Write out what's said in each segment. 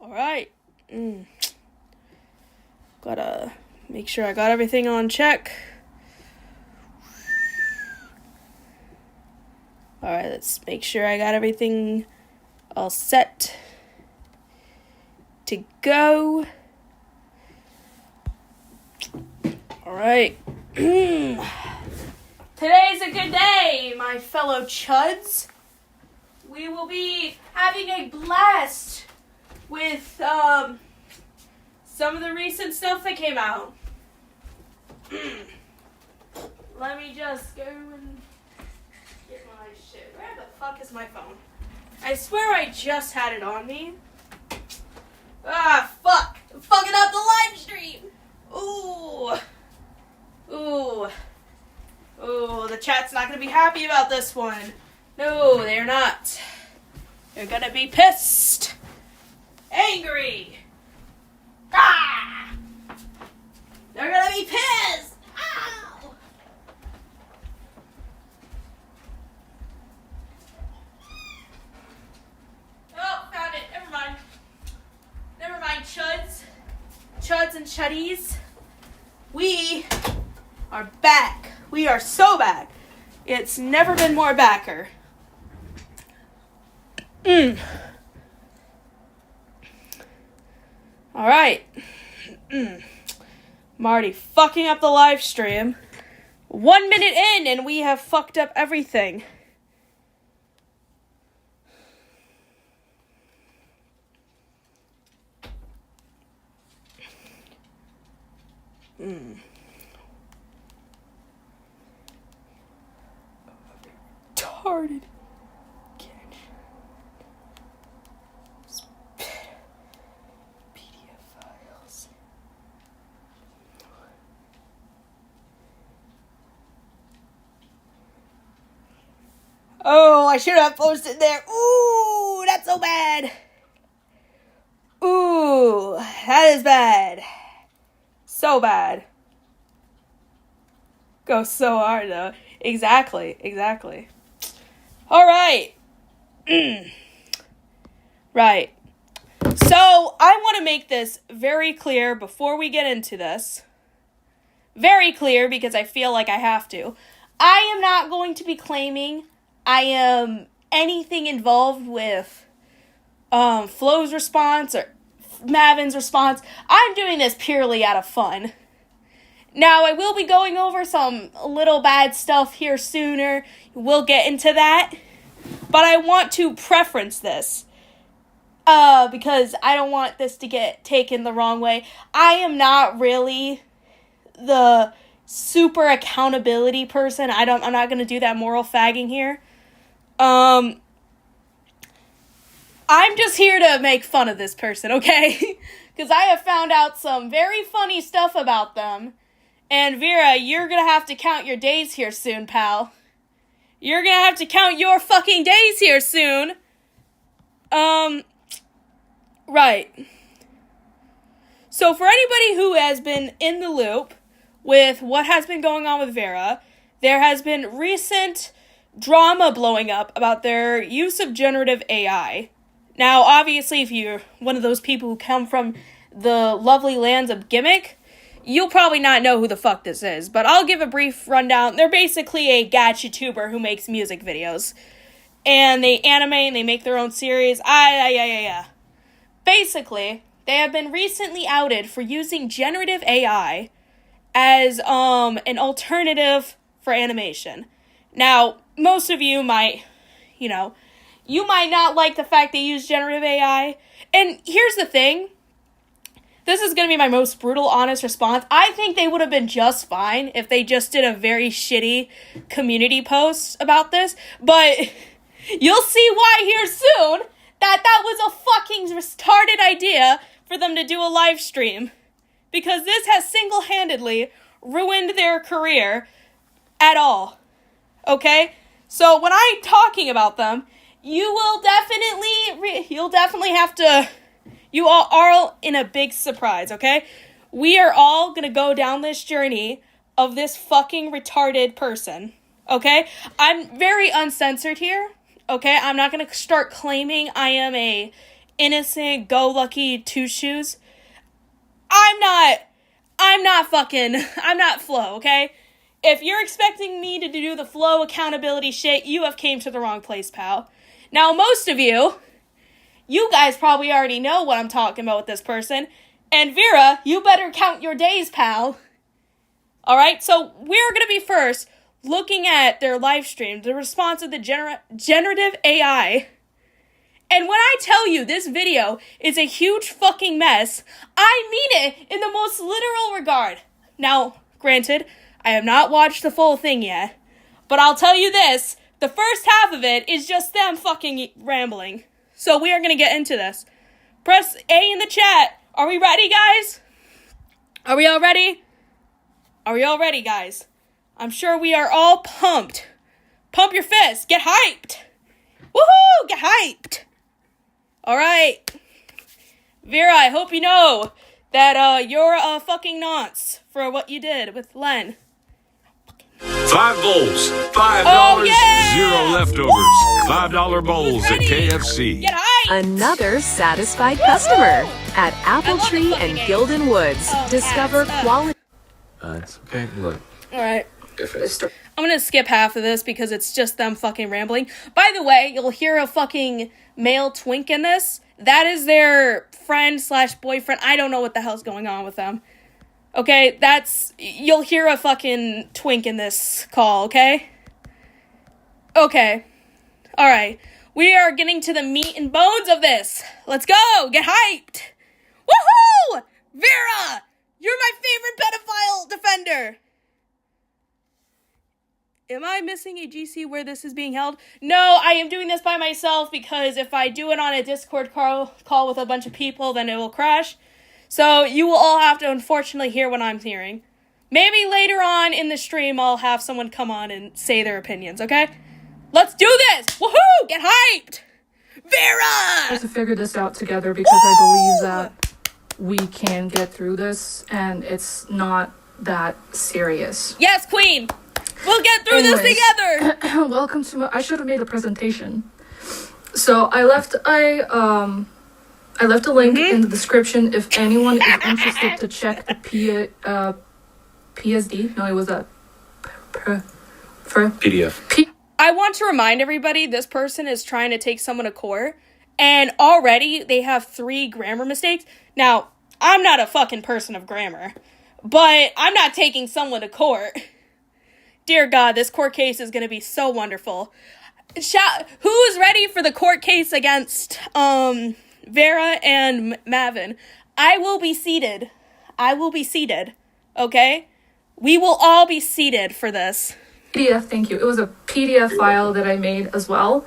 Alright. Gotta make sure I got everything on check. Alright, let's make sure I got everything all set to go. Alright. Today's a good day, my fellow chuds. We will be having a blast with some of the recent stuff that came out. Let me just go and get my shit. Where the fuck is my phone? I swear I just had it on me. Ah, fuck! I'm fucking up the live stream! Ooh, the chat's not gonna be happy about this one. No, they're not. They're gonna be pissed. Angry. Ah! They're gonna be pissed. Ow! Oh, found it. Never mind. Never mind, chuds. Chuds and chuddies. We are back. We are so back. It's never been more backer. Alright. I'm already fucking up the live stream. 1 minute in and we have fucked up everything. Retarded. PDF files. Oh, I should have posted there. Ooh, that's so bad. Ooh, that is bad. So bad. Goes so hard, though. Exactly. Alright. Right. So, I want to make this very clear before we get into this. Very clear, because I feel like I have to. I am not going to be claiming I am anything involved with Flo's response or Mavin's response. I'm doing this purely out of fun. Now, I will be going over some little bad stuff here sooner. We'll get into that. But I want to preference this. Because I don't want this to get taken the wrong way. I am not really the super accountability person. I'm not going to do that moral fagging here. I'm just here to make fun of this person, okay? Because I have found out some very funny stuff about them. And Viarrah, you're gonna have to count your days here soon, pal. You're gonna have to count your fucking days here soon. Right. So for anybody who has been in the loop with what has been going on with Viarrah, there has been recent drama blowing up about their use of generative AI. Now, obviously, if you're one of those people who come from the lovely lands of gimmick, you'll probably not know who the fuck this is, but I'll give a brief rundown. They're basically a gacha tuber who makes music videos. And they animate and they make their own series. Basically, they have been recently outed for using generative AI as an alternative for animation. Now, most of you might, you might not like the fact they use generative AI. And here's the thing. This is going to be my most brutal, honest response. I think they would have been just fine if they just did a very shitty community post about this. But you'll see why here soon that was a fucking retarded idea for them to do a live stream. Because this has single-handedly ruined their career at all. Okay? So when I'm talking about them, you'll definitely have to... You all are in a big surprise, okay? We are all gonna go down this journey of this fucking retarded person, okay? I'm very uncensored here, okay? I'm not gonna start claiming I am a innocent, go-lucky two shoes. I'm not Flo, okay? If you're expecting me to do the Flo accountability shit, you have came to the wrong place, pal. Now, most of you guys probably already know what I'm talking about with this person. And Viarrah, you better count your days, pal. Alright, so we're gonna be first looking at their live stream, the response of the generative AI. And when I tell you this video is a huge fucking mess, I mean it in the most literal regard. Now, granted, I have not watched the full thing yet, but I'll tell you this, the first half of it is just them fucking rambling. So we are going to get into this. Press A in the chat. Are we ready, guys? Are we all ready? Are we all ready, guys? I'm sure we are all pumped. Pump your fists. Get hyped. Woohoo! Get hyped. All right. Viarrah, I hope you know that you're a fucking nonce for what you did with Len. 5 bowls, $5, zero leftovers. $5 bowls at KFC. Get hyped. Another satisfied customer at Apple Tree and Gilden Woods. Discover quality. It's okay. Look. All right. If I'm gonna skip half of this because it's just them fucking rambling. By the way, you'll hear a fucking male twink in this. That is their friend/boyfriend. I don't know what the hell's going on with them. Okay, you'll hear a fucking twink in this call, okay? Okay. Alright. We are getting to the meat and bones of this. Let's go! Get hyped! Woohoo! Viarrah! You're my favorite pedophile defender! Am I missing a GC where this is being held? No, I am doing this by myself because if I do it on a Discord call with a bunch of people, then it will crash. So you will all have to unfortunately hear what I'm hearing. Maybe later on in the stream I'll have someone come on and say their opinions, okay? Let's do this! Woohoo! Get hyped! Viarrah! To figure this out together because I believe that we can get through this and it's not that serious. Yes, Queen! We'll get through this together! Welcome to I should have made a presentation. So I left a link in the description if anyone is interested to check the PSD. No, it was a PDF. I want to remind everybody this person is trying to take someone to court, and already they have 3 grammar mistakes. Now, I'm not a fucking person of grammar, but I'm not taking someone to court. Dear God, this court case is going to be so wonderful. Who is ready for the court case against Viarrah and Mavin? I will be seated. Okay? We will all be seated for this. PDF, thank you. It was a PDF file that I made as well.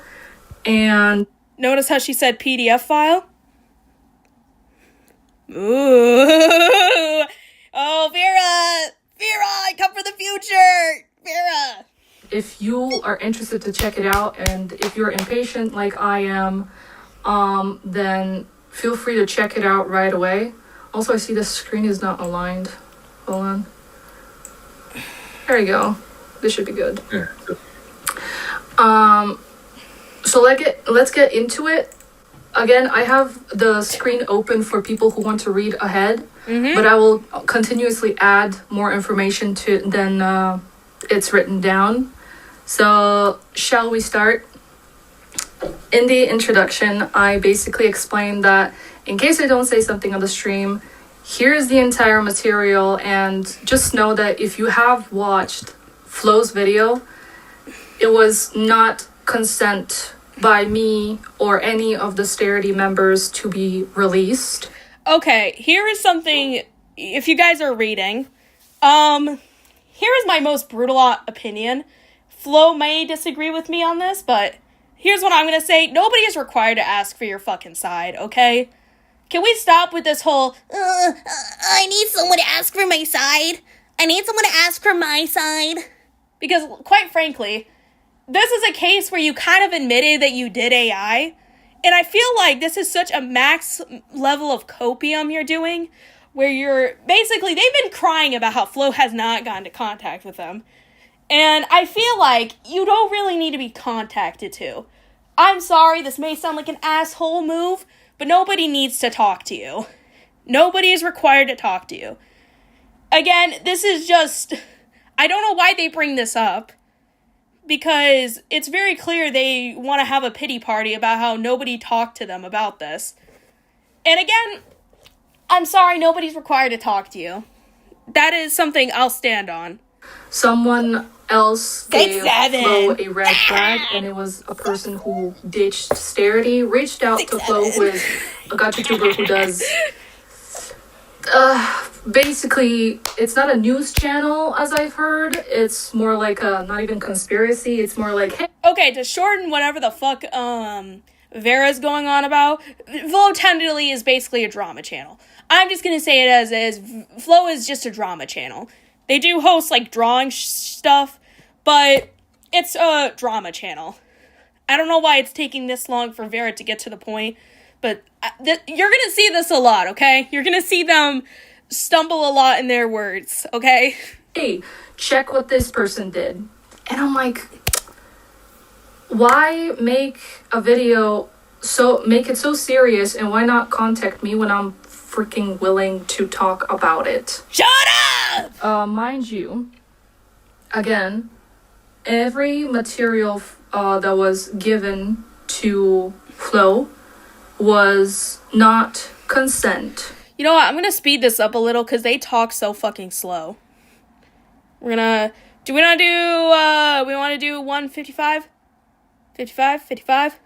And notice how she said PDF file? Ooh. Oh, Viarrah! I come for the future! Viarrah! if you are interested to check it out, and if you're impatient like I am, then feel free to check it out right away. Also, I see the screen is not aligned. Hold on. There we go. This should be good. Yeah. So let's get into it. Again, I have the screen open for people who want to read ahead, but I will continuously add more information to it than it's written down. So, shall we start? In the introduction, I basically explained that in case I don't say something on the stream, here's the entire material, and just know that if you have watched Flo's video, it was not consent by me or any of the Starity members to be released. Okay, here is something, if you guys are reading, here is my most brutal opinion. Flo may disagree with me on this, but here's what I'm gonna say. Nobody is required to ask for your fucking side, okay? Can we stop with this whole, I need someone to ask for my side. I need someone to ask for my side. Because, quite frankly, this is a case where you kind of admitted that you did AI. And I feel like this is such a max level of copium you're doing, where you're, basically, they've been crying about how Flo has not gotten into contact with them. And I feel like you don't really need to be contacted to. I'm sorry, this may sound like an asshole move, but nobody needs to talk to you. Nobody is required to talk to you. Again, this is just... I don't know why they bring this up, because it's very clear they want to have a pity party about how nobody talked to them about this. And again, I'm sorry, nobody's required to talk to you. That is something I'll stand on. Someone else gave Flo a red flag, and it was a person who ditched Starity, reached out to Flo, who is a gacha tuber who does... basically, it's not a news channel, as I've heard. It's more like a, not even conspiracy, it's more like, hey... Okay, to shorten whatever the fuck, Viarrah's going on about, Flow tentatively is basically a drama channel. I'm just gonna say it as is. Flow is just a drama channel. They do host, like, drawing stuff, but it's a drama channel. I don't know why it's taking this long for Viarrah to get to the point, but you're gonna see this a lot, okay? You're gonna see them stumble a lot in their words, okay? Hey, check what this person did. And I'm like, why make a video make it so serious, and why not contact me when I'm freaking willing to talk about it? Shut up! Mind you, again, every material that was given to Flo was not consent. You know what? I'm gonna speed this up a little because they talk so fucking slow. We're gonna... we want to do 155? 55?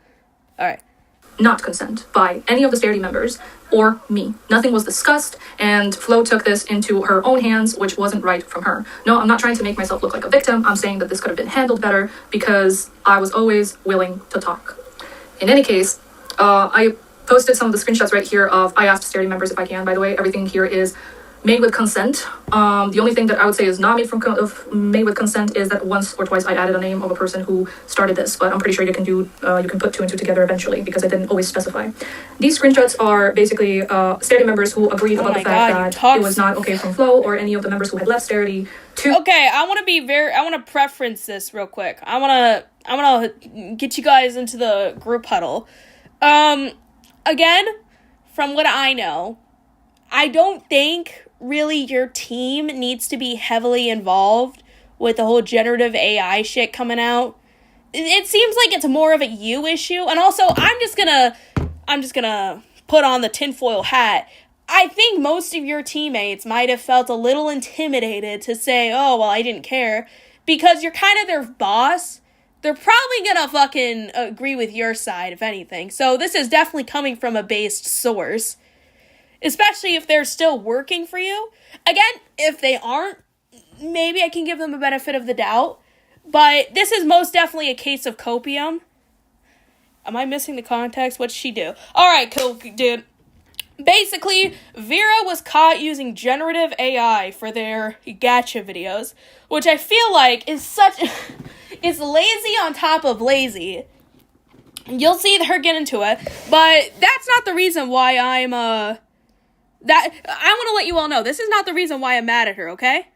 Alright. Not consent by any of the Starity members or me. Nothing was discussed, and Flo took this into her own hands, which wasn't right from her. No, I'm not trying to make myself look like a victim. I'm saying that this could have been handled better because I was always willing to talk. In any case, I posted some of the screenshots right here of, I asked Starity members if I can, by the way. Everything here is made with consent. The only thing that I would say is not made with consent is that once or twice I added a name of a person who started this, but I'm pretty sure you can put two and two together eventually because I didn't always specify. These screenshots are basically Starity members who agreed about the fact that it was not okay from Flo or any of the members who had left Starity to... Okay, I want to preference this real quick. I want to get you guys into the group huddle. Again, from what I know, I don't think really your team needs to be heavily involved with the whole generative AI shit coming out. It seems like it's more of a you issue. And also, I'm just gonna put on the tinfoil hat. I think most of your teammates might have felt a little intimidated to say, oh, well, I didn't care. Because you're kind of their boss. They're probably gonna fucking agree with your side, if anything. So this is definitely coming from a based source. Especially if they're still working for you. Again, if they aren't, maybe I can give them a benefit of the doubt. But this is most definitely a case of copium. Am I missing the context? What'd she do? Alright, cool, dude. Basically, Viarrah was caught using generative AI for their gacha videos. Which I feel like is such... it's lazy on top of lazy. You'll see her get into it. But that's not the reason why I'm, I want to let you all know, this is not the reason why I'm mad at her, okay?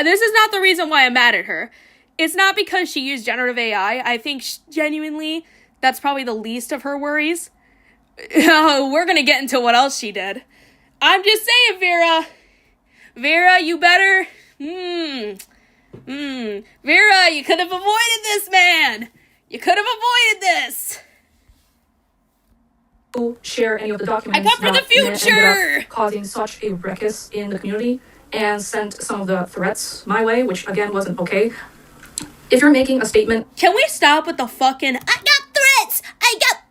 This is not the reason why I'm mad at her. It's not because she used generative AI. I think genuinely that's probably the least of her worries. We're gonna get into what else she did. I'm just saying, Viarrah. Viarrah, you better... Viarrah, you could have avoided this, man. You could have avoided this. Share any of the documents I come for the future! Ended up causing such a ruckus in the community and sent some of the threats my way, which again wasn't okay. If you're making a statement... Can we stop with the fucking, I got threats! I got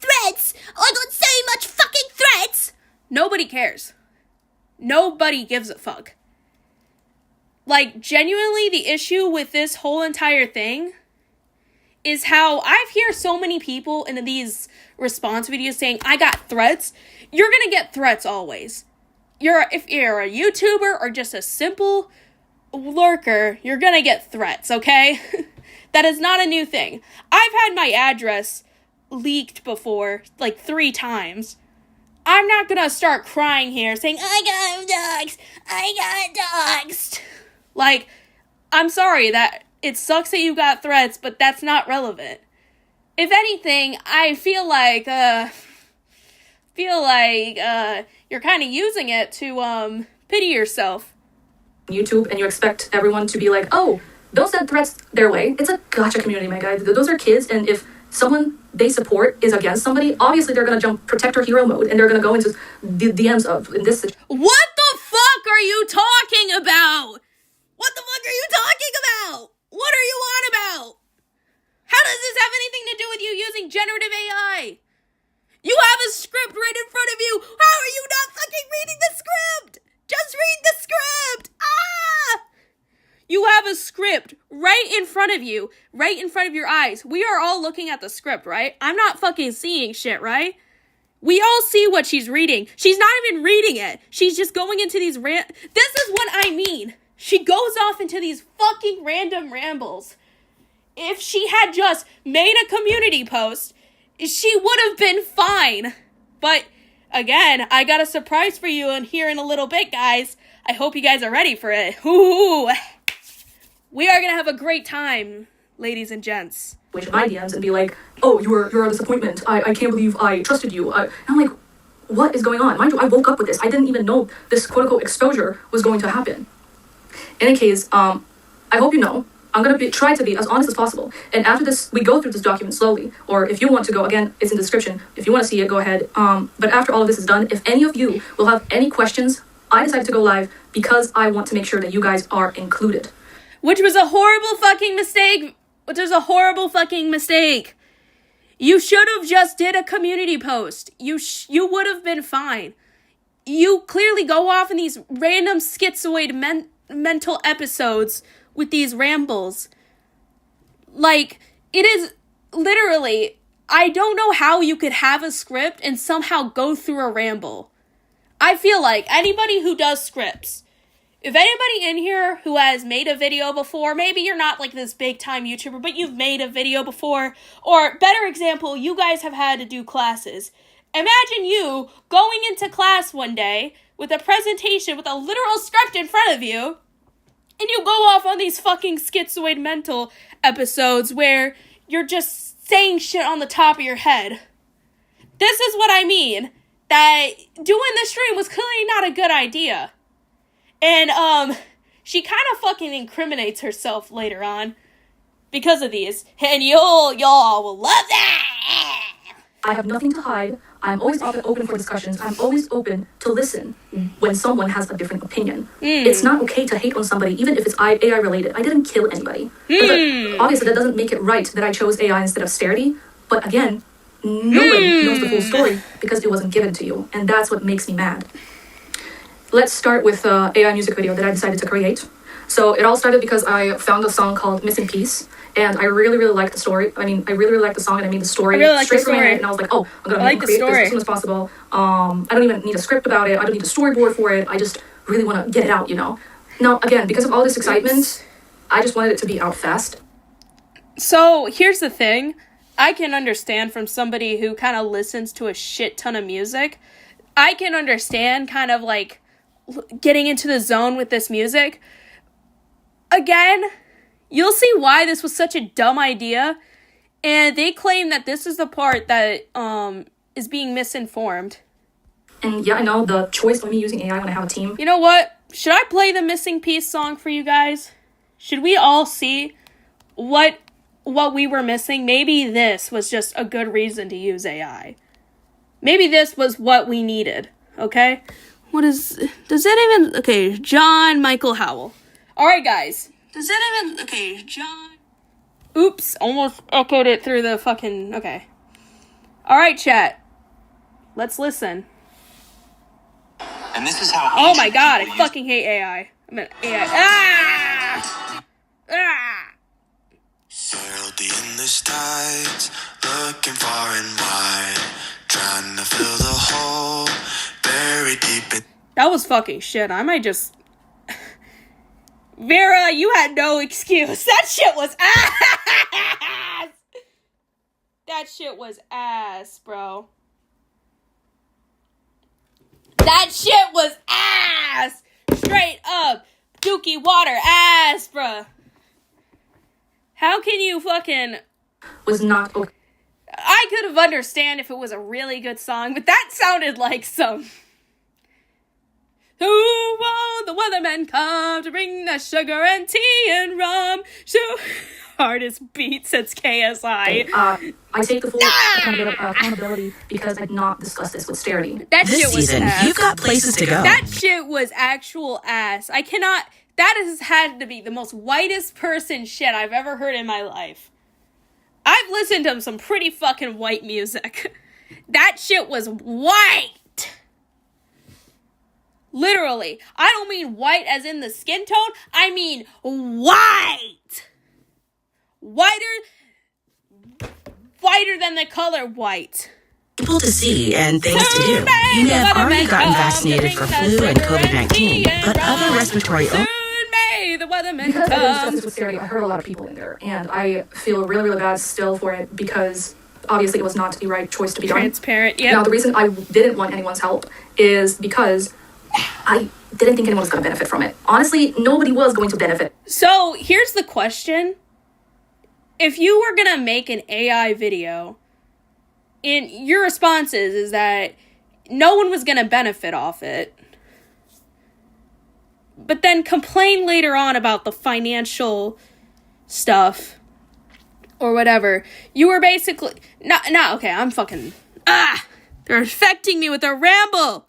so much fucking threats! Nobody cares. Nobody gives a fuck. Like, genuinely, the issue with this whole entire thing is how I've heard so many people in these response videos saying, I got threats. You're gonna get threats always. If you're a YouTuber or just a simple lurker, you're gonna get threats, okay? That is not a new thing. I've had my address leaked before, like 3 times. I'm not gonna start crying here saying, I got doxed. Like, I'm sorry that it sucks that you got threats, but that's not relevant. If anything, I feel like, feel like you're kind of using it to pity yourself. YouTube, and you expect everyone to be like, oh, don't send threats their way. It's a gotcha community, my guy. Those are kids, and if someone they support is against somebody, obviously they're gonna jump protector hero mode, and they're gonna go into the DMs of in this situation. What the fuck are you talking about? What the fuck are you talking about? What are you on about? How does this have anything to do with you using generative AI? You have a script right in front of you. How are you not fucking reading the script? Just read the script. Ah! You have a script right in front of you, right in front of your eyes. We are all looking at the script, right? I'm not fucking seeing shit, right? We all see what she's reading. She's not even reading it. She's just going into these This is what I mean. She goes off into these fucking random rambles. If she had just made a community post, she would have been fine. But again, I got a surprise for you in here in a little bit, guys. I hope you guys are ready for it. Ooh. We are gonna have a great time, ladies and gents. My DMs and be like, oh, you're a disappointment. I can't believe I trusted you. And I'm like, what is going on? Mind you, I woke up with this. I didn't even know this quote-unquote exposure was going to happen. In any case, I hope you know, I'm going to try to be as honest as possible. And after this, we go through this document slowly. Or if you want to go, again, it's in the description. If you want to see it, go ahead. But after all of this is done, if any of you will have any questions, I decided to go live because I want to make sure that you guys are included. Which was a horrible fucking mistake. Which was a horrible fucking mistake. You should have just did a community post. You would have been fine. You clearly go off in these random schizoid mental episodes with these rambles. Like, it is literally, I don't know how you could have a script and somehow go through a ramble. I feel like anybody who does scripts, if anybody in here who has made a video before, maybe you're not like this big time YouTuber, but you've made a video before, or better example, you guys have had to do classes. Imagine you going into class one day with a presentation with a literal script in front of you, and you go off on these fucking schizoid mental episodes where you're just saying shit on the top of your head. This is what I mean, that doing the stream was clearly not a good idea. And, she kind of fucking incriminates herself later on because of these. And y'all will love that! I have nothing to hide. I'm always open for discussions. I'm always open to listen when someone has a different opinion. It's not okay to hate on somebody, even if it's AI related. I didn't kill anybody. Obviously, that doesn't make it right that I chose AI instead of Starity. But again, nobody knows the full story because it wasn't given to you. And that's what makes me mad. Let's start with the AI music video that I decided to create. So it all started because I found a song called Missing Piece, and I really, really liked the story. I mean, I really, really liked the song, and I made the story straight from my head, and I was like, oh, I'm going to create this as soon as possible. I don't even need a script about it. I don't need a storyboard for it. I just really want to get it out, you know? Now, again, because of all this excitement, I just wanted it to be out fast. So, here's the thing. I can understand from somebody who kind of listens to a shit ton of music. I can understand kind of like getting into the zone with this music. Again, you'll see why this was such a dumb idea. And they claim that this is the part that is being misinformed. And yeah, I know the choice of me using AI when I have a team. You know what? Should I play the Missing Piece song for you guys? Should we all see what we were missing? Maybe this was just a good reason to use AI. Maybe this was what we needed, okay? Okay, John Michael Howell. Alright, guys. John. Oops, almost echoed it through the fucking, okay. Alright, chat. Let's listen. And this is how. Oh my god, I fucking hate AI. I'm an AI. Ah! Ah! Sailed the endless tides, looking far and wide, trying to fill the hole, buried deep in. That was fucking shit. I might just... Viarrah, you had no excuse. That shit was ass! That shit was ass, bro. That shit was ass! Straight up. Dookie water ass, bro. How can you fucking... Was not okay. I I could have understand if it was a really good song, but that sounded like some... Who won't the weatherman come to bring the sugar and tea and rum? Hardest beat since KSI. I take the full accountability because I did not discuss this with Starity. That This shit was season, ass. you've got places to go. That shit was actual ass. I cannot... That has had to be the most whitest person shit I've ever heard in my life. I've listened to some pretty fucking white music. That shit was white. Literally. I don't mean white as in the skin tone. I mean white. Whiter than the color white. People to see and things to do. You may have already gotten vaccinated for flu and COVID-19, but other respiratory Soon may the weatherman Because I come. discussed this with Starity, I heard a lot of people in there, and I feel really, really bad still for it because obviously it was not the right choice to be done. Transparent, yep. Now, the reason I didn't want anyone's help is because I didn't think anyone was going to benefit from it. Honestly, nobody was going to benefit. So, here's the question. If you were gonna make an AI video, and your response is that no one was gonna benefit off it, but then complain later on about the financial stuff, or whatever, you were basically... okay, I'm fucking... They're affecting me with their ramble!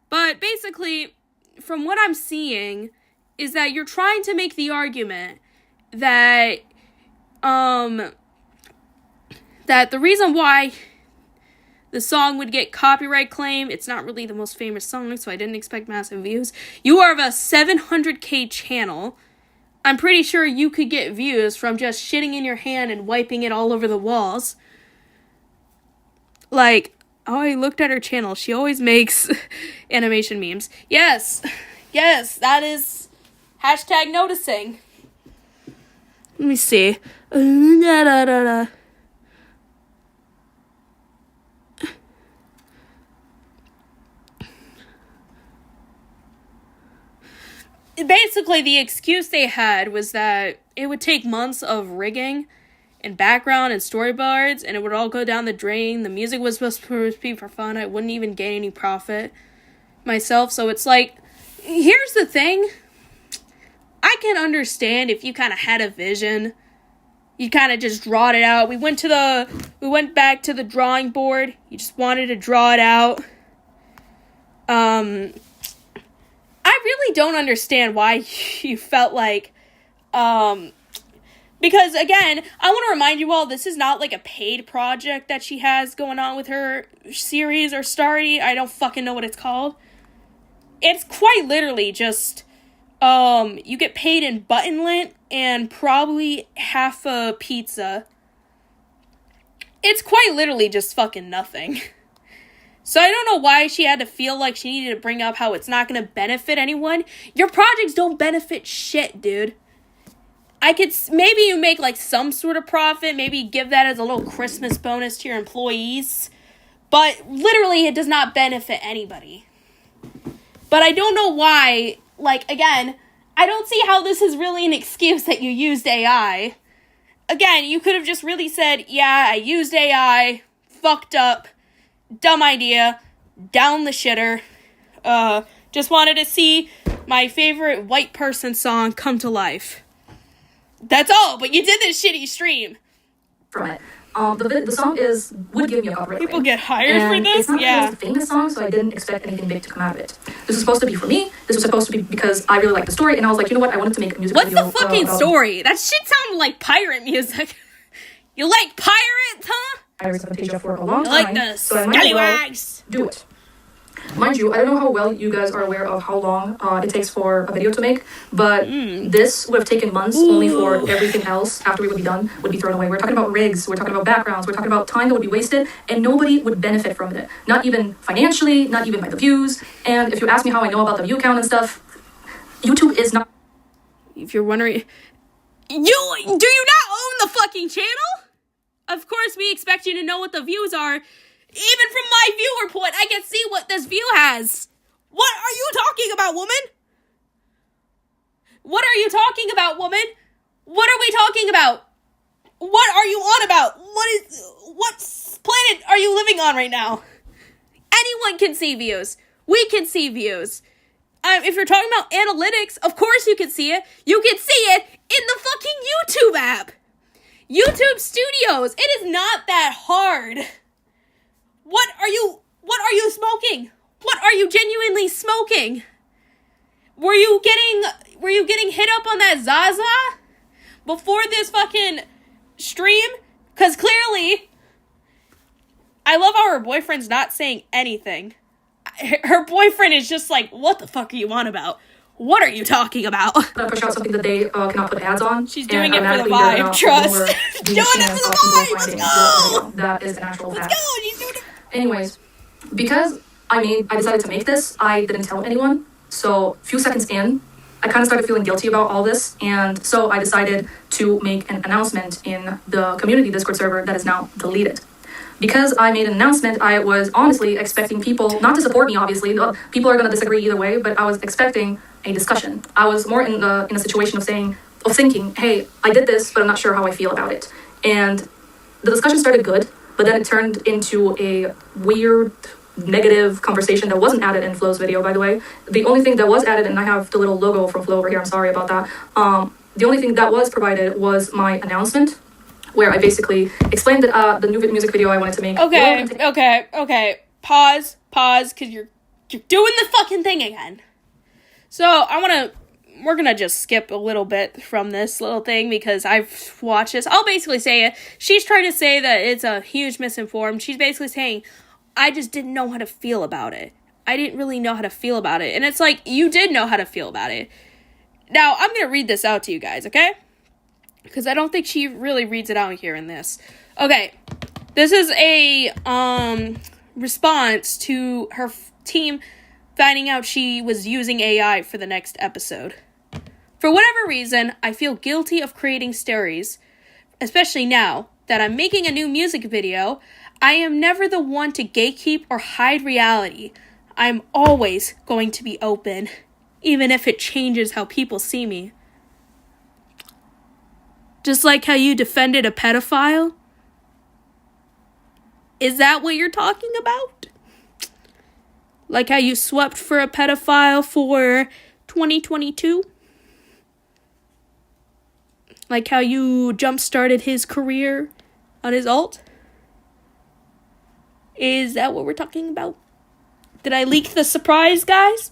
But basically, from what I'm seeing, is that you're trying to make the argument that, that the reason why the song would get copyright claim, it's not really the most famous song, so I didn't expect massive views. You are of a 700k channel. I'm pretty sure you could get views from just shitting in your hand and wiping it all over the walls. Like... Oh, I looked at her channel. She always makes animation memes. Yes, that is hashtag noticing. Let me see. Basically, the excuse they had was that it would take months of rigging and background and storyboards, and it would all go down the drain. The music was supposed to be for fun. I wouldn't even gain any profit myself. So it's like, here's the thing. I can understand if you kind of had a vision. You kind of just drawed it out. We went back to the drawing board. You just wanted to draw it out. I really don't understand why you felt like, because, again, I want to remind you all, this is not, like, a paid project that she has going on with her series or Starry. I don't fucking know what it's called. It's quite literally just, you get paid in button lint and probably half a pizza. It's quite literally just fucking nothing. So I don't know why she had to feel like she needed to bring up how it's not going to benefit anyone. Your projects don't benefit shit, dude. Maybe you make, like, some sort of profit, maybe give that as a little Christmas bonus to your employees, but literally it does not benefit anybody. But I don't know why, like, again, I don't see how this is really an excuse that you used AI. Again, you could have just really said, yeah, I used AI, fucked up, dumb idea, down the shitter, just wanted to see my favorite white person song come to life. That's all, but you did this shitty stream. From it. The song would give me a copyright People claim. get hired for this? It's not Yeah. the most famous song, so I didn't expect anything big to come out of it. This was supposed to be for me. This was supposed to be because I really liked the story, and I was like, you know what? I wanted to make a music What's video. the fucking story? That shit sounded like pirate music. You like pirates, huh? Pirates of Fantasia for a long You time. like the so I might as well scallywags. do it. Mind you, I don't know how well you guys are aware of how long it takes for a video to make, but this would have taken months only for everything else after we would be done would be thrown away. We're talking about rigs, we're talking about backgrounds, we're talking about time that would be wasted, and nobody would benefit from it. Not even financially, not even by the views. And if you ask me how I know about the view count and stuff, YouTube is not... If you're wondering, do you not own the fucking channel? Of course we expect you to know what the views are. Even from my viewer point, I can see what this view has. What are you talking about, woman? What are you talking about, woman? What are we talking about? What are you on about? What planet are you living on right now? Anyone can see views. We can see views. If you're talking about analytics, of course you can see it. You can see it in the fucking YouTube app. YouTube Studios. It is not that hard. What are you smoking? What are you genuinely smoking? Were you getting hit up on that Zaza before this fucking stream? Because clearly, I love how her boyfriend's not saying anything. Her boyfriend is just like, what the fuck are you on about? What are you talking about? Push out something that they cannot put ads on. She's doing it for the vibe, trust. Doing it for the vibe, let's go! That is an actual fact. Let's go, she's doing it. Anyways, because I decided to make this, I didn't tell anyone. So, a few seconds in, I kind of started feeling guilty about all this, and so I decided to make an announcement in the community Discord server that is now deleted. Because I made an announcement, I was honestly expecting people not to support me, obviously. People are going to disagree either way, but I was expecting a discussion. I was more in a situation of thinking, hey, I did this, but I'm not sure how I feel about it. And the discussion started good, but then it turned into a weird, negative conversation that wasn't added in Flo's video, by the way. The only thing that was added, and I have the little logo from Flo over here, I'm sorry about that. The only thing that was provided was my announcement, where I basically explained that the new music video I wanted to make. Okay. Pause, because you're doing the fucking thing again. So, we're gonna just skip a little bit from this little thing because I've watched this. I'll basically say it. She's trying to say that it's a huge misinformed. She's basically saying, I just didn't know how to feel about it. I didn't really know how to feel about it. And it's like, you did know how to feel about it. Now, I'm gonna read this out to you guys, okay? Because I don't think she really reads it out here in this. Okay, this is a response to her team finding out she was using AI for the next episode. For whatever reason, I feel guilty of creating stories, especially now that I'm making a new music video. I am never the one to gatekeep or hide reality. I'm always going to be open, even if it changes how people see me. Just like how you defended a pedophile? Is that what you're talking about? Like how you swept for a pedophile for 2022? Like how you jump-started his career on his alt? Is that what we're talking about? Did I leak the surprise, guys?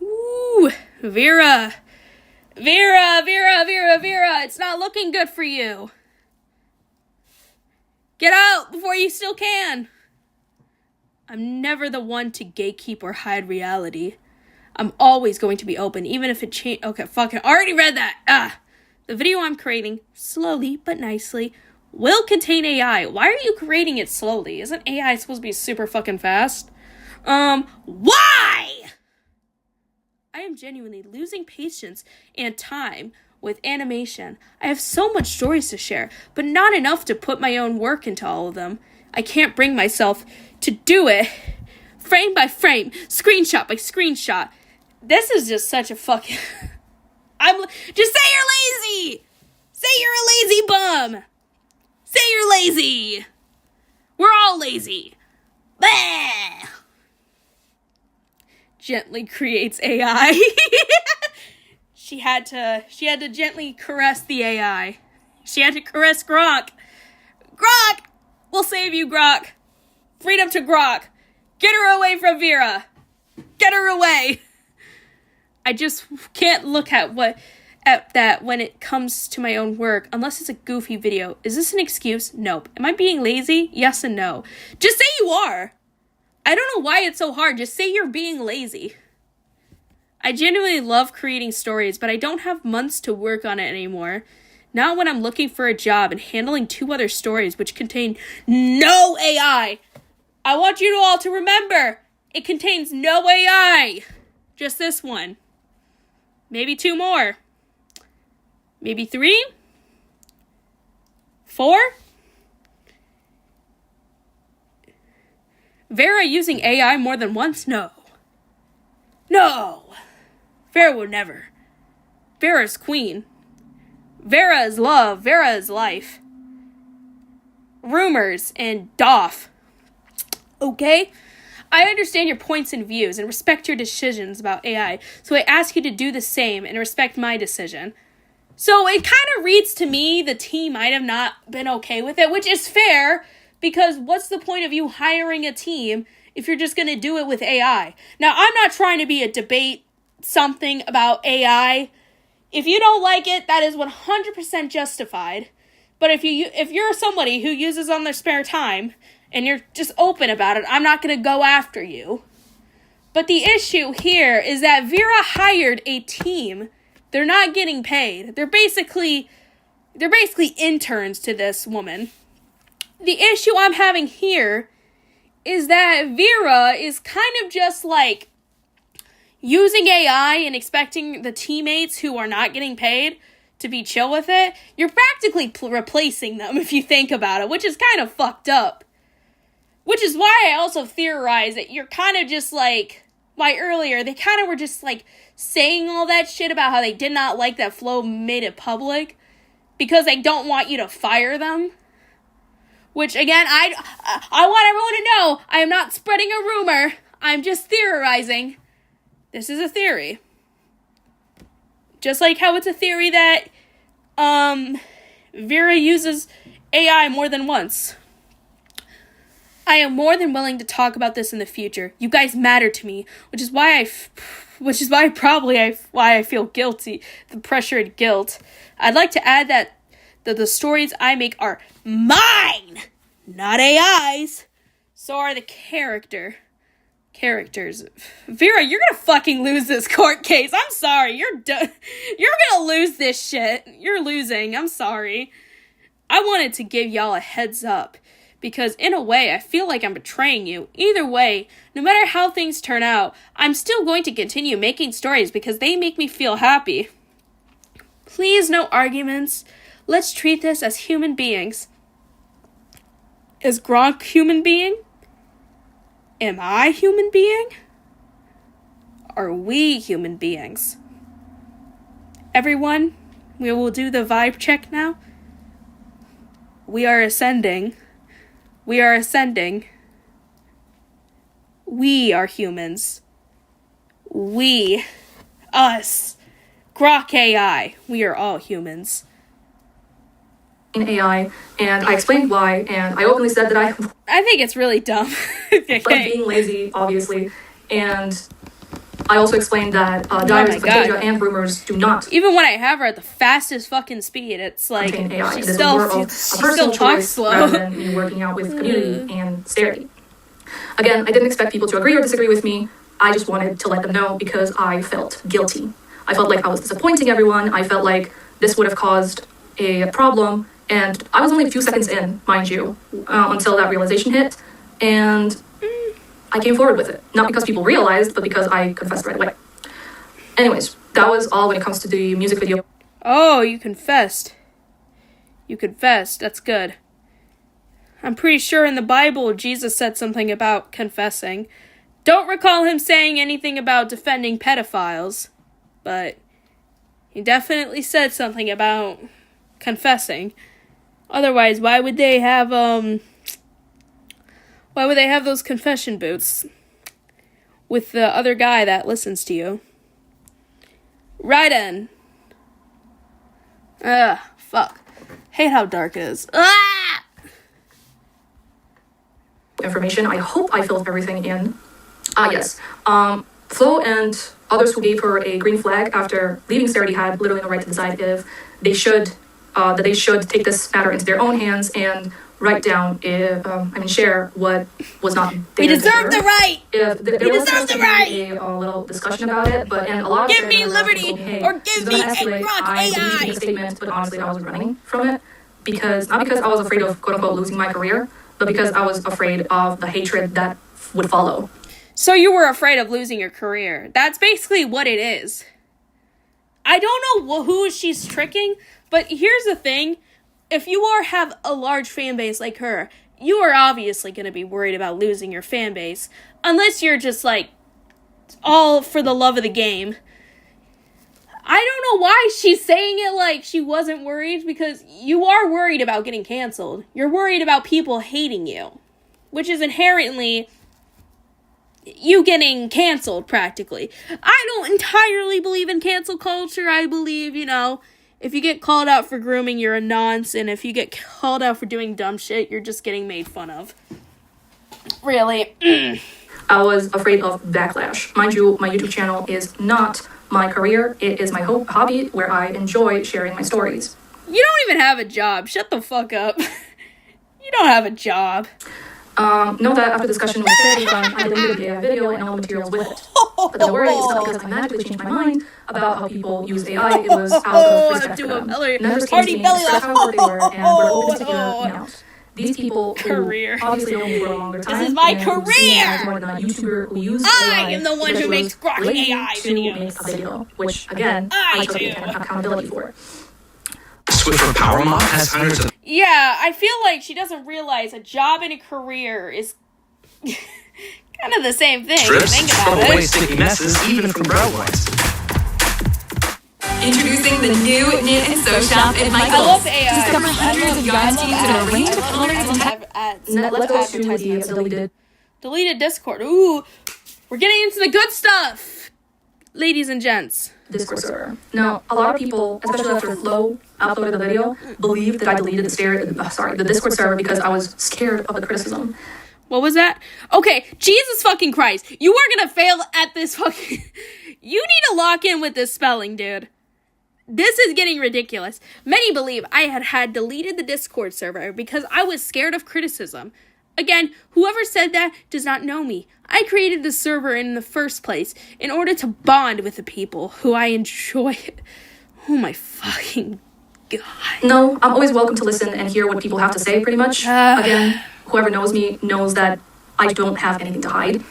Ooh, Viarrah, it's not looking good for you. Get out before you still can. I'm never the one to gatekeep or hide reality. I'm always going to be open, even if it changes. Okay, fuck it. I already read that. The video I'm creating, slowly but nicely, will contain AI. Why are you creating it slowly? Isn't AI supposed to be super fucking fast? Why? I am genuinely losing patience and time with animation. I have so much stories to share, but not enough to put my own work into all of them. I can't bring myself to do it frame by frame, screenshot by screenshot. This is just such a fucking... Just say you're lazy! Say you're a lazy bum! Say you're lazy! We're all lazy. Bah! Gently creates AI. She had to gently caress the AI. She had to caress Grok. Grok! We'll save you, Grok. Freedom to Grok. Get her away from Viarrah. Get her away. I just can't look at that when it comes to my own work, unless it's a goofy video. Is this an excuse? Nope. Am I being lazy? Yes and no. Just say you are. I don't know why it's so hard. Just say you're being lazy. I genuinely love creating stories, but I don't have months to work on it anymore. Not when I'm looking for a job and handling 2 other stories which contain no AI. I want you all to remember, it contains no AI. Just this one. Maybe 2 more. Maybe 3? 4? Viarrah using AI more than once? No. Viarrah would never. Viarrah's queen. Viarrah is love. Viarrah is life. Rumors and doff. Okay? I understand your points and views and respect your decisions about AI, so I ask you to do the same and respect my decision. So it kind of reads to me the team might have not been okay with it, which is fair, because what's the point of you hiring a team if you're just going to do it with AI? Now, I'm not trying to be a debate something about AI. If you don't like it, that is 100% justified. But if you're somebody who uses on their spare time and you're just open about it, I'm not going to go after you. But the issue here is that Viarrah hired a team. They're not getting paid. They're basically interns to this woman. The issue I'm having here is that Viarrah is kind of just like using AI and expecting the teammates who are not getting paid to be chill with it. You're practically replacing them if you think about it, which is kind of fucked up. Which is why I also theorize that you're kind of just like, why earlier they kind of were just like saying all that shit about how they did not like that Flo made it public because they don't want you to fire them. Which again, I want everyone to know I am not spreading a rumor. I'm just theorizing. This is a theory. Just like how it's a theory that Viarrah uses AI more than once. I am more than willing to talk about this in the future. You guys matter to me, which is why I feel guilty, the pressure and guilt. I'd like to add that the stories I make are mine, not AI's. So are the characters. Viarrah, you're gonna fucking lose this court case. I'm sorry. You're gonna lose this shit. You're losing. I'm sorry. I wanted to give y'all a heads up, because in a way, I feel like I'm betraying you. Either way, no matter how things turn out, I'm still going to continue making stories because they make me feel happy. Please, no arguments. Let's treat this as human beings. Is Gronk human being? Am I human being? Are we human beings? Everyone, we will do the vibe check now. We are ascending. We are ascending. We are humans. We. Us. Grok AI. We are all humans. In AI, and I explained why, and I openly said that I think it's really dumb. like being lazy, obviously, and I also explained that diaries of Fantasia and rumors do not. Even when I have her at the fastest fucking speed, it's like AI. she still talks slow. Rather than me working out with community and Starity. Again, I didn't expect people to agree or disagree with me. I just wanted to let them know because I felt guilty. I felt like I was disappointing everyone. I felt like this would have caused a problem. And I was only a few seconds in, mind you, until that realization hit. And I came forward with it. Not because people realized, but because I confessed right away. Anyways, that was all when it comes to the music video. Oh, you confessed. You confessed. That's good. I'm pretty sure in the Bible, Jesus said something about confessing. Don't recall him saying anything about defending pedophiles. But he definitely said something about confessing. Otherwise, why would they have those confession boots with the other guy that listens to you? Right in. Fuck. Hate how dark it is. Information. I hope I filled everything in. Yes. Flo and others who gave her a green flag after leaving Starity had literally no right to decide if they should take this matter into their own hands and write down, share what was not there. We deserve the right! We deserve the right! A little discussion about it, but and a lot of give me liberty, or give me a Grok AI! A statement, but honestly, I was running from it not because I was afraid of quote unquote losing my career, but because I was afraid of the hatred that would follow. So you were afraid of losing your career. That's basically what it is. I don't know who she's tricking, but here's the thing. If you have a large fan base like her, you are obviously going to be worried about losing your fan base. Unless you're just like, all for the love of the game. I don't know why she's saying it like she wasn't worried, because you are worried about getting canceled. You're worried about people hating you, which is inherently you getting canceled, practically. I don't entirely believe in cancel culture. I believe, if you get called out for grooming, you're a nonce, and if you get called out for doing dumb shit, you're just getting made fun of. Really. I was afraid of backlash. Mind you, my YouTube channel is not my career. It is my hobby where I enjoy sharing my stories. You don't even have a job. Shut the fuck up. You don't have a job. Know that after discussion with Betty, I deleted the AI video and all the materials with it. But don't worry, it's not because I magically changed my mind about how people use AI. It was out of respect for them. Members came to me, expressed how hurt they were, and were open to hear me out. These people who obviously know me for a longer time. This is my career! As more than a YouTuber who used I AI am the one who makes grokky AI videos. To make a video, which, again, I took accountability for. Swiffer Power Mob has hundreds of... Yeah, I feel like she doesn't realize a job and a career is kind of the same thing. Trips, Think about throw away it. sticky messes, even from brown ones. Introducing the new Knit and Sew Shop at Michael's. I love AI. Discover hundreds of yarn schemes in a range of colors and Let's go to the deleted. Deleted Discord. Ooh, we're getting into the good stuff, ladies and gents. Discord server. Now, a lot of people, especially after Flo uploaded the video, believed that I deleted the Discord server because I was scared of the criticism. What was that? Okay, Jesus fucking Christ. You are gonna fail at this fucking... You need to lock in with this spelling, dude. This is getting ridiculous. Many believe I had deleted the Discord server because I was scared of criticism. Again, whoever said that does not know me. I created the server in the first place in order to bond with the people who I enjoy. Oh my fucking God. No, I'm always welcome to listen and hear what people have to say, pretty much. Again, whoever knows me knows that I don't have anything to hide.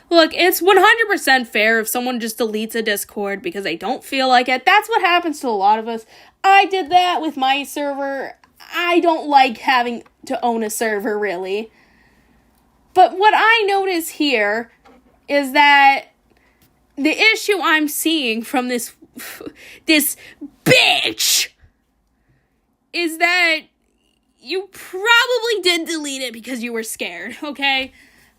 Look, it's 100% fair if someone just deletes a Discord because they don't feel like it. That's what happens to a lot of us. I did that with my server. I don't like having to own a server, really. But what I notice here is that the issue I'm seeing from this bitch is that you probably did delete it because you were scared, okay?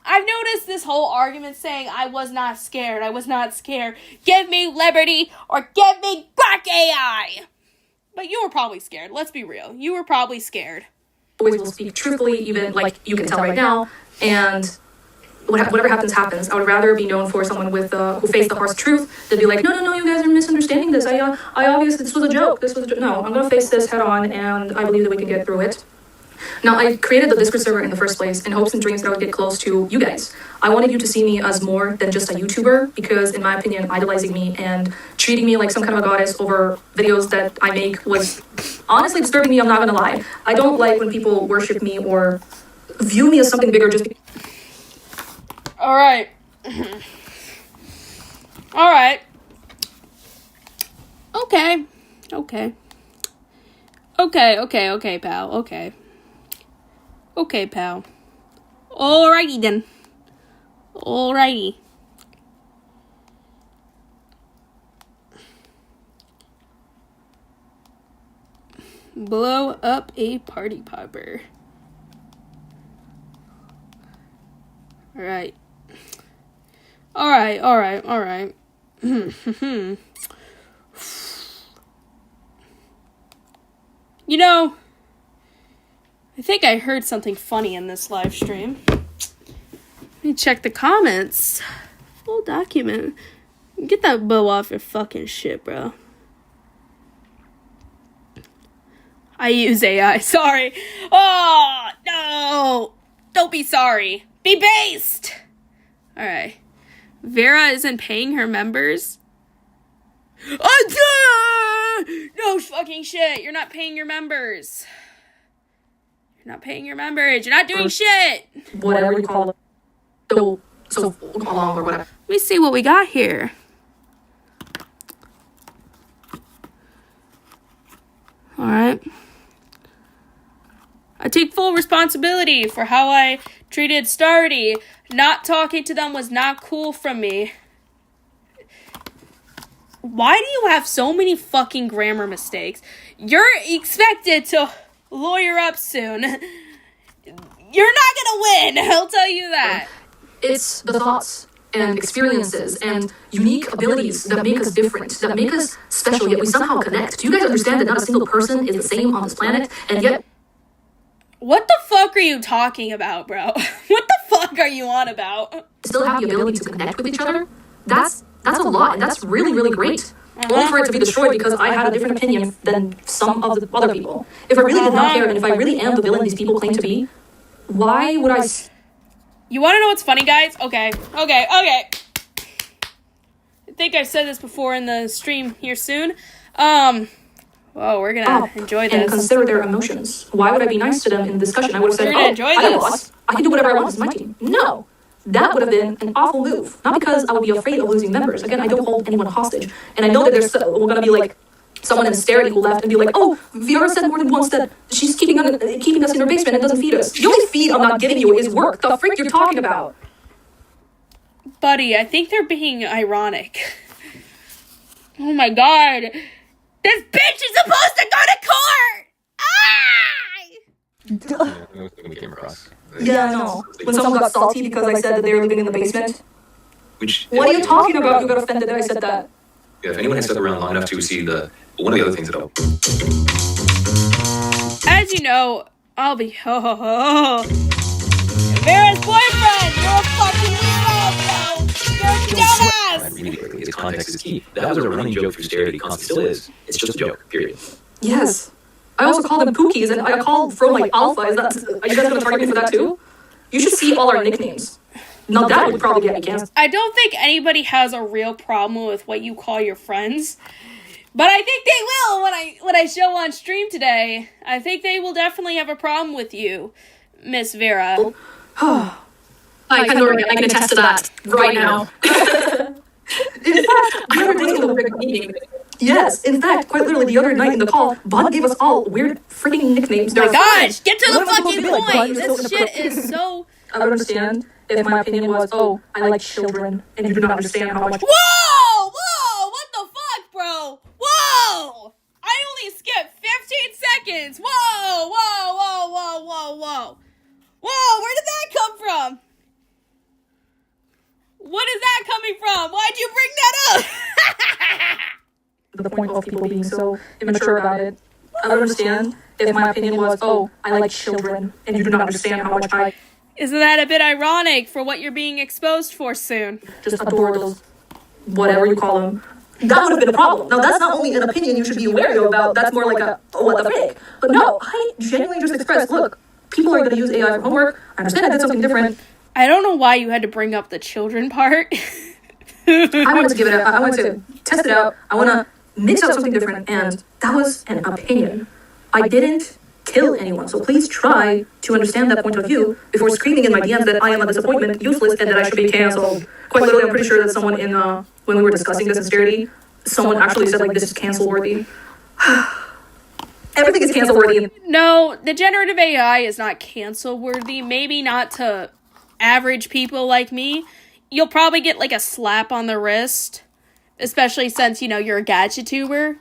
I've noticed this whole argument saying I was not scared. Give me liberty or give me back AI. But you were probably scared. Let's be real. You were probably scared. Always will speak truthfully, even like you can tell right now. And whatever happens, happens. I would rather be known for someone with who faced the harsh truth than be like, no, you guys are misunderstanding this. I obviously this was a joke. No, I'm gonna face this head on, and I believe that we can get through it. Now, I created the Discord server in the first place in hopes and dreams that I would get close to you guys. I wanted you to see me as more than just a YouTuber because, in my opinion, idolizing me and treating me like some kind of a goddess over videos that I make was honestly disturbing me, I'm not gonna lie. I don't like when people worship me or view me as something bigger just because... Alright. Alright. Okay, pal. Okay, pal. Alrighty then. Alrighty. Blow up a party popper. Alright. Alright. You know, I think I heard something funny in this live stream. Let me check the comments. Full document. Get that bow off your fucking shit, bro. I use AI. Sorry. Oh, no. Don't be sorry. Be based. Alright. Vera isn't paying her members. No fucking shit. You're not paying your members. You're not doing shit. Whatever you call it. So long or whatever. Let me see what we got here. Alright. I take full responsibility for how I treated Stardy. Not talking to them was not cool from me. Why do you have so many fucking grammar mistakes? You're expected to lawyer up soon. You're not gonna win, I'll tell you that. It's the thoughts and experiences and unique abilities that make us different, that make us special, yet we somehow connect. Do you guys understand that not a single person is the same on this planet, and yet... What the fuck are you talking about, bro? What the fuck are you on about? Still have the ability to connect with each other? That's a lot, and that's really, really great. Only for it to be destroyed because I had a different opinion than some of the other people. If I really did not care, and if I really am the villain these people claim to be, why would I... You want to know what's funny, guys? Okay. I think I've said this before in the stream here soon. Whoa, we're gonna enjoy this. And consider their emotions. Why would I be nice to them in discussion? I would have said, I'm a boss. I can do whatever I want. This is my team. No. That would have been an awful move. Not because I would be afraid of losing members. Again, I don't hold anyone hostage. And I know that there's going to be like someone in hysteria who left and be like, oh, Viarrah said more than once that she's keeping us in her basement and doesn't feed us. The only feed I'm not giving you is work. The freak you're talking about? Buddy, I think they're being ironic. Oh my god. This bitch is supposed to go to court! Ah! When we came across. Yeah, I know. When someone got salty because I said that they were living in the basement. What are you talking about? You got offended that I said that. Yeah, if anyone has stuck around long enough to see one of the other things that'll... As you know, I'll be Viarrah's boyfriend! You're a fucking weirdo, bro! You're a dumbass! Really quickly, his context is key. That was a running joke through Starity, constantly still is. It's just a joke, period. Yes. I also call them Pookies, and I call Fro like Alpha. Are you guys going to target me for that too? You should see all our nicknames. Now that would probably get me canceled. I don't think anybody has a real problem with what you call your friends. But I think they will when I show on stream today. I think they will definitely have a problem with you, Miss Viarrah. I can attest to that right now. In fact, the other day in the meeting, yes, in fact, quite literally the other night in the call, Bud gave us all weird freaking nicknames. Oh my gosh, get to the fucking point! This shit is so... I would understand if my opinion was, oh, I like children, and you do not understand how much... Whoa! What the fuck, bro? Whoa! I only skipped 15 seconds! Whoa! Whoa, where did that come from? What is that coming from? Why'd you bring that up? The point of people being so immature about it. I would understand if my opinion was, oh, I like children, and you do not understand how much I... Isn't that a bit ironic for what you're being exposed for soon? Just adore those, whatever you call them. That would have been a problem. Now, that's not only an opinion you should be wary about, that's more like a, oh, what the frick. But no, I genuinely just expressed, look, people are going to use AI for homework. I understand I did something different. I don't know why you had to bring up the children part. I wanted to give it a, I wanted to test it out. I want to mix up something different, and that was an opinion. I didn't kill anyone, so please try to understand that point of view before screaming in my DMs that I am a disappointment, useless, and that I should be canceled. Quite literally, I'm pretty sure that someone in, when we were discussing this in Starity, someone actually said, like, this is cancel-worthy. Everything is cancel-worthy. No, the generative AI is not cancel-worthy. Maybe not to average people like me. You'll probably get, like, a slap on the wrist, especially since, you know, you're a gadget-tuber.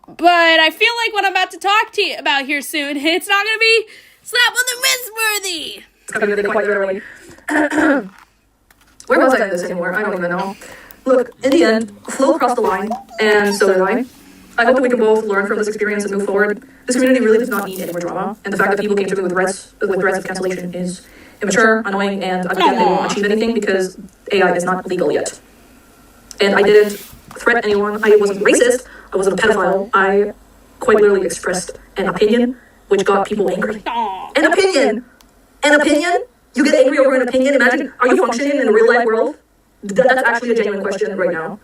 But I feel like what I'm about to talk to you about here soon, it's not going to be slap on the wrist worthy. It's going to be quite literally. Where was I in this anymore? I don't even know. Look, in the end, Flo crossed the line, and so did I. I hope that we can both learn from this experience and move forward. This community really does not need any more drama, and the fact that people came to me with threats of cancellation is immature, annoying, and again, they won't achieve anything because AI is not legal yet. And I didn't threat anyone. I wasn't racist. I wasn't a pedophile. I quite literally expressed an opinion, which got people angry. An opinion! An opinion? You get angry over an opinion? Imagine, are you functioning in a real life world? That's actually a genuine question right now.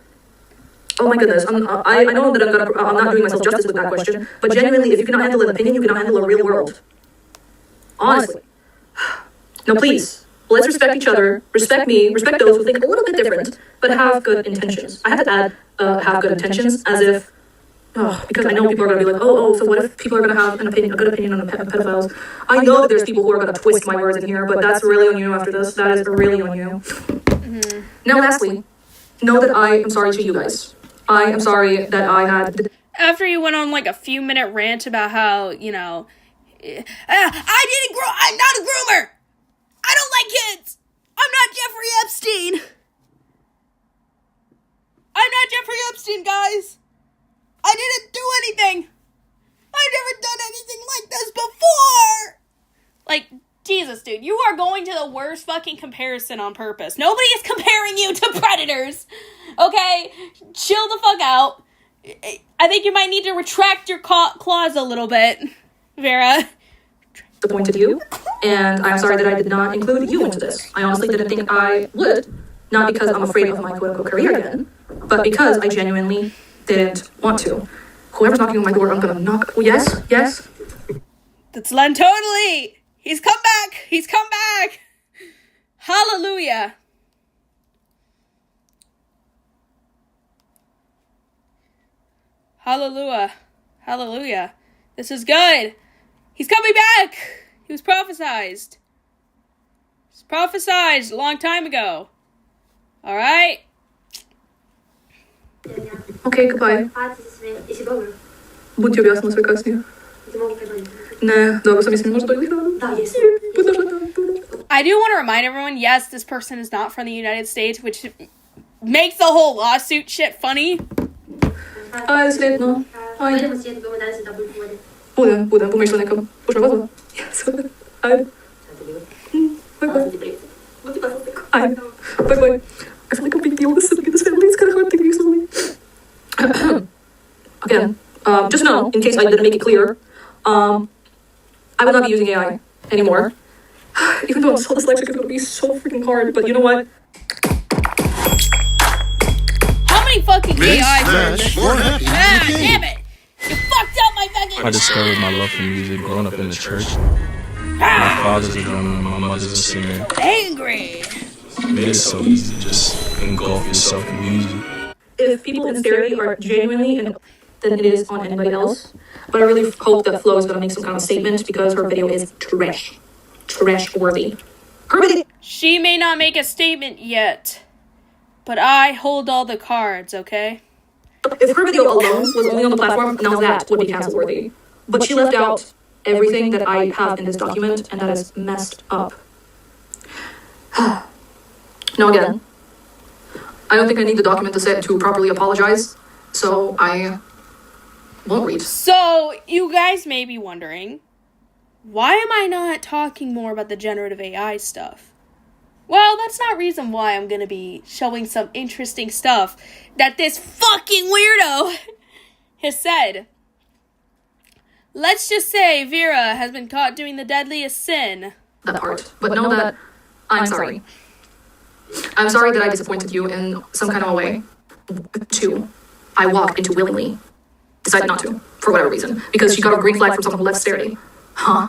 Oh my goodness, I know that I'm not doing myself justice with that question, but genuinely, if you cannot handle an opinion, you cannot handle a real world. Honestly. No, please, let's respect each other, respect me, respect those who think a little bit different, but have good intentions. I had to add, have good intentions, as if, because I know people are going to be like, so what if people are going to have a good opinion on pedophiles? I know that there's people who are going to twist my words in here, but that's really on you after this. That is really on you. Mm-hmm. Now, lastly, know that I am sorry to you guys. I am sorry that I had... After he went on like a few minute rant about how, I didn't grow, I'm not a groomer. I don't like kids. I'm not Jeffrey Epstein. I'm not Jeffrey Epstein, guys. I didn't do anything. I've never done anything like this before. Like, Jesus, dude, you are going to the worst fucking comparison on purpose. Nobody is comparing you to predators. Okay? Chill the fuck out. I think you might need to retract your claws a little bit, Viarrah. Disappointed you, and I'm sorry that I did not include you into this. I honestly didn't think I would, not because I'm afraid of my quote-unquote career again, but because I genuinely didn't want to. Whoever's knocking on my door, I'm gonna knock. Oh, yes. That's Len totally. He's come back. Hallelujah. Hallelujah. This is good. He's coming back. He was prophesized. He was prophesized a long time ago. All right. Okej, goodbye. Будь обязана прекраснее. Не, добре, самі можеш I do want to remind everyone, yes, this person is not from the United States, which makes the whole lawsuit shit funny. Ай, слідно. Ай. Буде, помишленником. Пожалуйста. Ай. Bye-bye. Ай. Bye-bye. I feel like a big deal. This family is kind of hard to use me. Again, just know, in case I didn't make it clear, I will not be using AI anymore. Even though I'm so dyslexic, it's going to be so freaking hard, but you know what? How many fucking AI versions? Damn it! You fucked up my fucking... I discovered my love for music growing up in the church. My father's a drummer and my mother's a singer. Angry! It is so easy to just engulf yourself in music. If people in Stereo are genuinely and than it is on anybody else. But I really hope that Flo is going to make some kind of statement because her video is trash. Trash-worthy. She may not make a statement yet, but I hold all the cards, okay? If her video alone was only on the platform, now that would be cancel-worthy. But she left out everything that I have in this document, and that is messed up. Now again, I don't think I need the document to properly apologize, so I won't read. So, you guys may be wondering, why am I not talking more about the generative AI stuff? Well, that's not reason why I'm gonna be showing some interesting stuff that this fucking weirdo has said. Let's just say Viarrah has been caught doing the deadliest sin. That part. But know that I'm sorry. I'm sorry that I disappointed you in some kind of a way. Two, I walked into willingly. Decided not to, for whatever reason. Because she got a green flag from someone who left Sterity. Huh?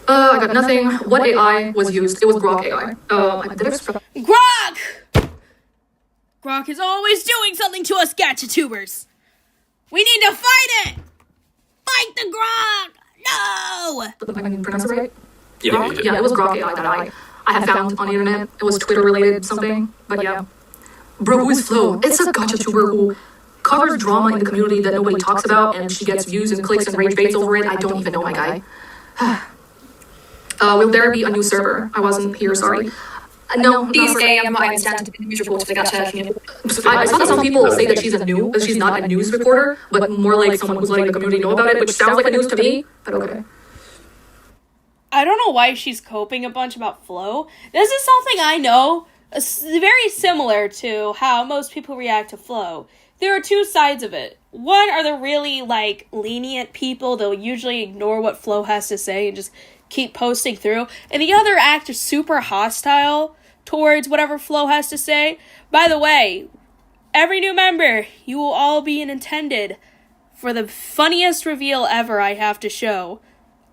I got nothing. What AI was used? It was Grok AI. Grok! Grok is always doing something to us gadgetubers. We need to fight it! Fight the Grok! No! I can pronounce it right? Yeah. Yeah, it was Grok AI that I had found on the internet. It was Twitter-related something, but yeah. Bro, who is Flo? It's a gotcha tuber who covers drama in the community that nobody talks about, and she gets views and clicks and rage baits over it. I don't even know my guy. Will there be a new server? I wasn't here, sorry. No, These AM instant news reports they got to. I saw some people say that she's not a news reporter, but more like someone who's letting the community know about it, which sounds like a news to me, but okay. I don't know why she's coping a bunch about Flo. This is something I know, very similar to how most people react to Flo. There are two sides of it. One are the really, lenient people. They'll usually ignore what Flo has to say and just keep posting through. And the other act is super hostile towards whatever Flo has to say. By the way, every new member, you will all be intended for the funniest reveal ever I have to show.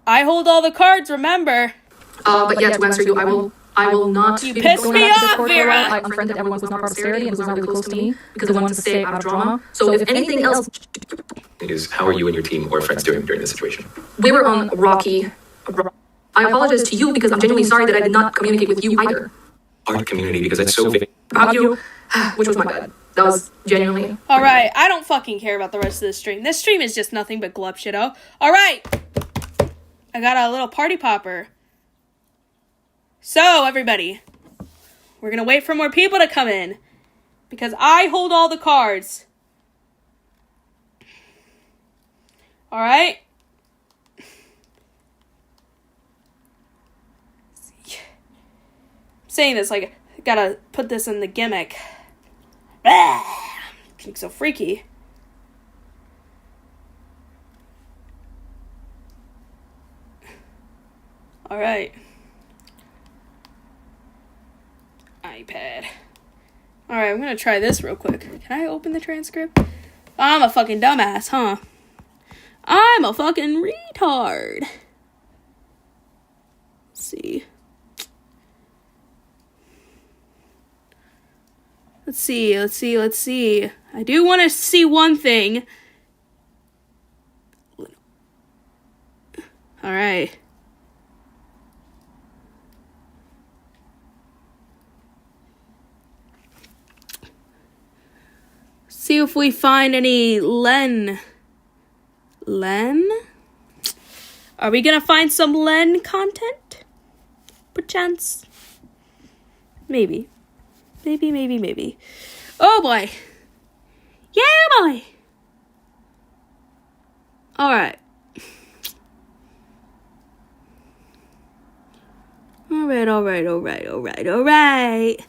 I hold all the cards, remember? But yeah, to answer you, I will not You be pissed going me back to off, the court Viarrah! era. I unfriended everyone who was not part of Sterity and was not really close to me because they wanted to stay out of drama. So if anything else... Is how are you and your team or friends doing during this situation? We were on rocky... I apologize to you because I'm genuinely sorry that I did not communicate with you either. Our community, because that's so you, which was my bad. That was genuinely. Alright, I don't fucking care about the rest of this stream. This stream is just nothing but glub shit-o. Alright! I got a little party popper. So, everybody, we're gonna wait for more people to come in. Because I hold all the cards. Alright? I'm saying this like, I gotta put this in the gimmick. It's so freaky. Alright. iPad. Alright, I'm gonna try this real quick. Can I open the transcript? I'm a fucking dumbass, huh? I'm a fucking retard. Let's see. Let's see. I do want to see one thing. Alright. See if we find any Len? Are we gonna find some Len content? Perchance? Maybe. Maybe. Oh boy. Yeah, boy. Alright. Alright.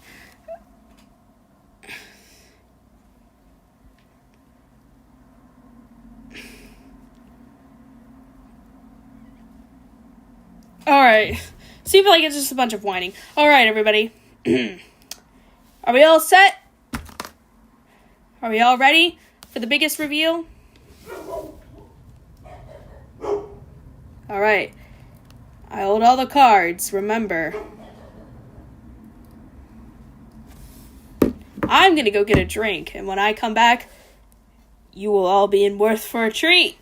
Alright. Seems like it's just a bunch of whining. Alright, everybody. Are we all set? Are we all ready for the biggest reveal? Alright. I hold all the cards, remember. I'm gonna go get a drink, and when I come back, you will all be in worth for a treat.